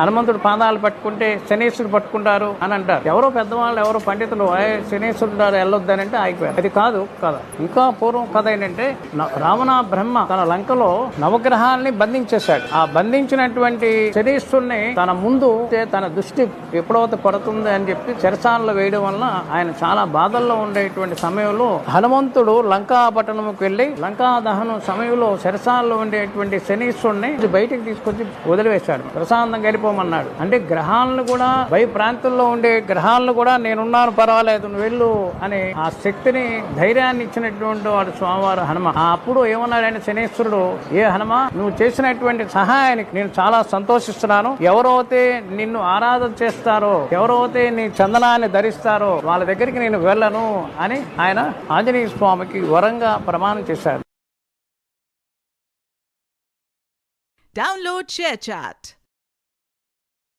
హనుమంతుడు పాదాలు పట్టుకుంటే శనీశ్వరుడు పట్టుకుంటారు అని అంటారు. ఎవరో పెద్దవాళ్ళు ఎవరో పండితులు శనీశ్వరుడు వెళ్ళొద్దని అంటే ఆగిపోయారు. అది కాదు కథ. ఇంకా పూర్వం కథ ఏంటంటే రావణ బ్రహ్మ తన లంకలో నవగ్రహాల్ని బంధించేశాడు. ఆ బంధించినటువంటి శనీశ్వరుని తన ముందు తన దృష్టి ఎప్పుడైతే పడుతుంది అని చెప్పి చెరసాలలో వేయడం వలన ఆయన చాలా బాధల్లో ఉండేటువంటి సమయంలో హనుమంతుడు లంకా పట్టణంకి వెళ్లి లంకా దహనం సమయంలో చెరసాలలో ఉండేటువంటి శనీశ్వరుని బయటికి తీసుకొచ్చి వదిలివేశాడు. ప్రశాంతంగా వెళ్ళిపోమన్నాడు. అంటే గ్రహాలను కూడా బయ ప్రాంతంలో ఉండే గ్రహాలను కూడా నేనున్నాను, పర్వాలేదు నువ్వు వెళ్ళు అనే ఆ శక్తిని ధైర్యాన్ని ఇచ్చినటువంటి వాడు స్వామివారు హనుమ. అప్పుడు ఏమన్నాడు శనీశ్వరుడు, ఏ హనుమ నువ్వు చేసినటువంటి సహాయానికి నేను చాలా సంతోషిస్తున్నాను. ఎవరైతే నిన్ను ఆరాధన చేస్తారో, ఎవరైతే నీ చందనాన్ని ధరిస్తారో వాళ్ళ దగ్గరికి నేను వెళ్ళను అని ఆయన ఆంజనేయ స్వామికి వరంగా ప్రమాణం చేశాడు. Download ShareChat.